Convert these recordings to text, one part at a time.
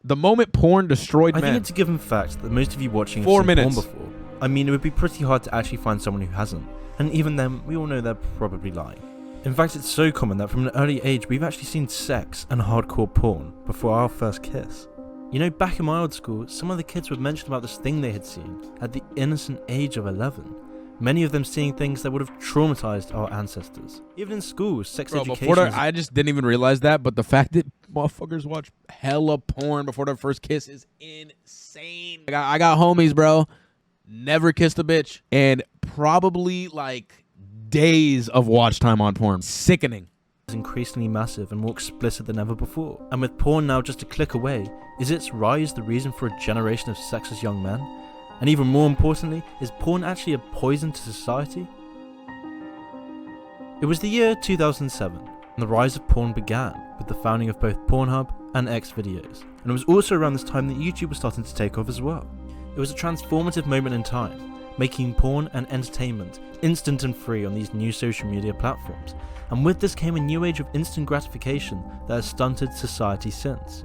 The moment porn destroyed men. I think it's a given fact that most of you watching have 4 seen minutes. porn before. I mean, it would be pretty hard to actually find someone who hasn't. And even then, we all know they're probably lying. In fact, it's so common that from an early age, we've actually seen sex and hardcore porn before our first kiss. You know, back in my old school, some of the kids would mention about this thing they had seen at the innocent age of 11. Many of them seeing things that would have traumatized our ancestors. Even in school, sex education... I just didn't even realize that, but the fact that motherfuckers watch hella porn before their first kiss is insane. I got homies, bro. Never kissed a bitch. And probably like days of watch time on porn. Sickening. Is increasingly massive and more explicit than ever before. And with porn now just a click away, is its rise the reason for a generation of sexless young men? And even more importantly, is porn actually a poison to society? It was the year 2007, and the rise of porn began with the founding of both Pornhub and Xvideos. And it was also around this time that YouTube was starting to take off as well. It was a transformative moment in time, making porn and entertainment instant and free on these new social media platforms. And with this came a new age of instant gratification that has stunted society since.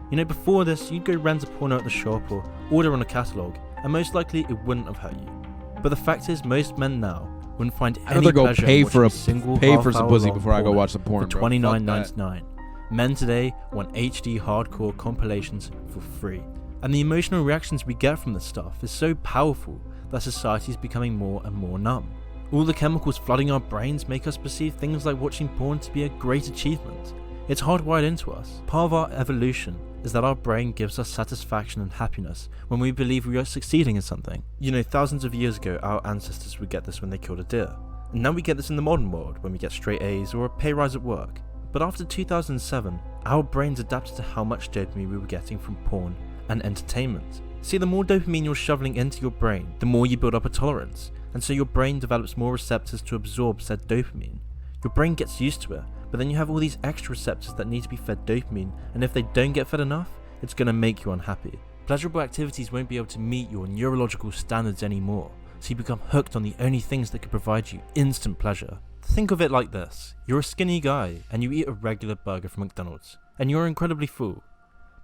You know, before this, you'd go rent a porno at the shop or order on a catalogue, and most likely it wouldn't have hurt you. But the fact is, most men now wouldn't find any pleasure in watching a single some pussy before I go watch the porn for $29.99. Men today want HD hardcore compilations for free. And the emotional reactions we get from this stuff is so powerful that society is becoming more and more numb. All the chemicals flooding our brains make us perceive things like watching porn to be a great achievement. It's hardwired into us. Part of our evolution is that our brain gives us satisfaction and happiness when we believe we are succeeding in something. You know, thousands of years ago, our ancestors would get this when they killed a deer. And now we get this in the modern world when we get straight A's or a pay rise at work. But after 2007, our brains adapted to how much dopamine we were getting from porn and entertainment. See, the more dopamine you're shoveling into your brain, the more you build up a tolerance. And so your brain develops more receptors to absorb said dopamine. Your brain gets used to it, but then you have all these extra receptors that need to be fed dopamine, and if they don't get fed enough, it's going to make you unhappy. Pleasurable activities won't be able to meet your neurological standards anymore, so you become hooked on the only things that can provide you instant pleasure. Think of it like this: you're a skinny guy, and you eat a regular burger from McDonald's, and you're incredibly full.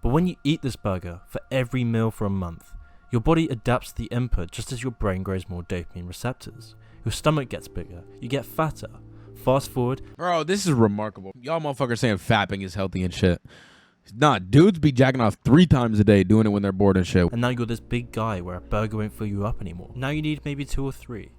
But when you eat this burger for every meal for a month, your body adapts to the input just as your brain grows more dopamine receptors. Your stomach gets bigger, you get fatter. Fast forward. Bro, this is remarkable. Y'all motherfuckers saying fapping is healthy and shit. Nah, dudes be jacking off 3 times a day doing it when they're bored and shit. And now you're this big guy where a burger won't fill you up anymore. Now you need maybe 2 or 3.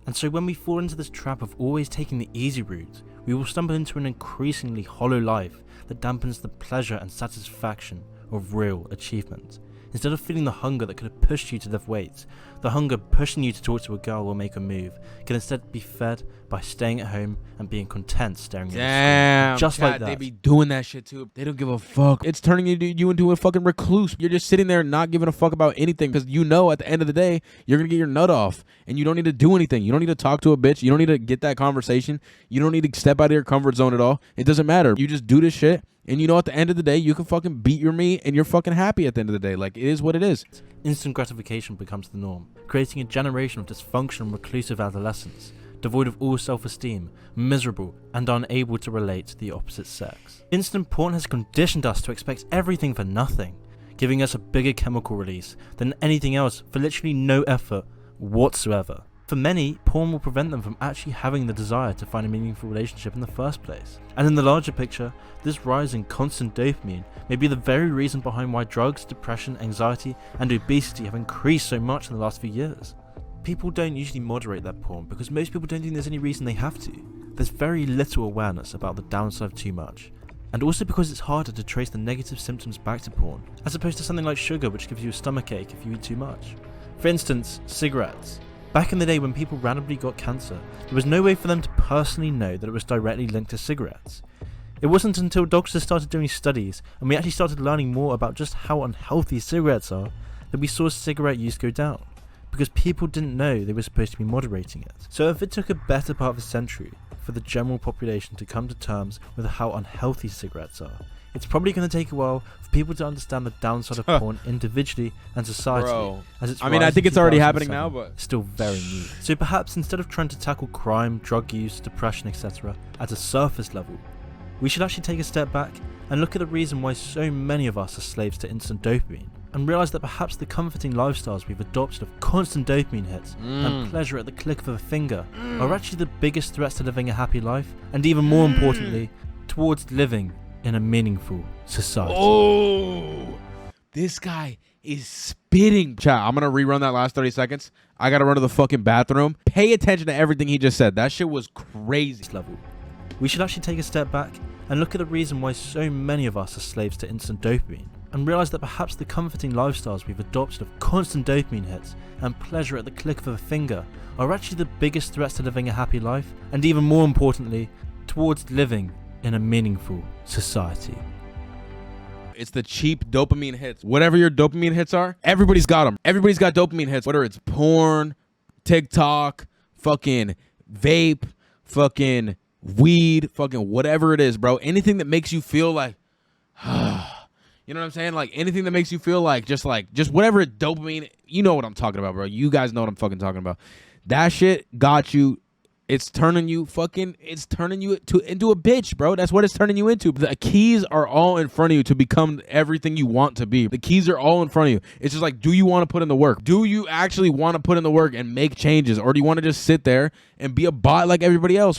And so when we fall into this trap of always taking the easy route, we will stumble into an increasingly hollow life that dampens the pleasure and satisfaction of real achievement. Instead of feeling the hunger that could have pushed you to lift weights, the hunger pushing you to talk to a girl or make a move can instead be fed by staying at home and being content staring at the screen. Just like that. They be doing that shit too. They don't give a fuck. It's turning you into a fucking recluse. You're just sitting there not giving a fuck about anything because you know at the end of the day, you're going to get your nut off and you don't need to do anything. You don't need to talk to a bitch. You don't need to get that conversation. You don't need to step out of your comfort zone at all. It doesn't matter. You just do this shit. And you know, at the end of the day, you can fucking beat your meat and you're fucking happy at the end of the day. Like, it is what it is. Instant gratification becomes the norm, creating a generation of dysfunctional, reclusive adolescents, devoid of all self-esteem, miserable, and unable to relate to the opposite sex. Instant porn has conditioned us to expect everything for nothing, giving us a bigger chemical release than anything else for literally no effort whatsoever. For many, porn will prevent them from actually having the desire to find a meaningful relationship in the first place. And in the larger picture, this rise in constant dopamine may be the very reason behind why drugs, depression, anxiety, and obesity have increased so much in the last few years. People don't usually moderate their porn because most people don't think there's any reason they have to. There's very little awareness about the downside of too much. And also because it's harder to trace the negative symptoms back to porn, as opposed to something like sugar, which gives you a stomachache if you eat too much. For instance, cigarettes. Back in the day when people randomly got cancer, there was no way for them to personally know that it was directly linked to cigarettes. It wasn't until doctors started doing studies and we actually started learning more about just how unhealthy cigarettes are that we saw cigarette use go down, because people didn't know they were supposed to be moderating it. So if it took a better part of a century for the general population to come to terms with how unhealthy cigarettes are, it's probably going to take a while for people to understand the downside of porn individually and society. As it's I think it's already happening now, but still very new. So perhaps instead of trying to tackle crime, drug use, depression, etc. at a surface level, we should actually take a step back and look at the reason why so many of us are slaves to instant dopamine, and realise that perhaps the comforting lifestyles we've adopted of constant dopamine hits and pleasure at the click of a finger are actually the biggest threats to living a happy life, and even more importantly, towards living in a meaningful society. Oh, this guy is spitting. Chat, I'm gonna rerun that last 30 seconds. I gotta run to the fucking bathroom. Pay attention to everything he just said. That shit was crazy. Level. We should actually take a step back and look at the reason why so many of us are slaves to instant dopamine, and realise that perhaps the comforting lifestyles we've adopted of constant dopamine hits and pleasure at the click of a finger are actually the biggest threats to living a happy life, and even more importantly, towards living in a meaningful society. It's the cheap dopamine hits. Whatever your dopamine hits are, everybody's got them. Everybody's got dopamine hits, whether it's porn, TikTok, fucking vape, fucking weed, fucking whatever it is, bro. Anything that makes you feel like, you know what I'm saying? Like anything that makes you feel like just whatever dopamine, you know what I'm talking about, bro. You guys know what I'm fucking talking about. That shit got you. It's turning you into a bitch, bro. That's what it's turning you into. The keys are all in front of you to become everything you want to be. The keys are all in front of you. It's just like, do you want to put in the work? Do you actually want to put in the work and make changes? Or do you want to just sit there and be a bot like everybody else?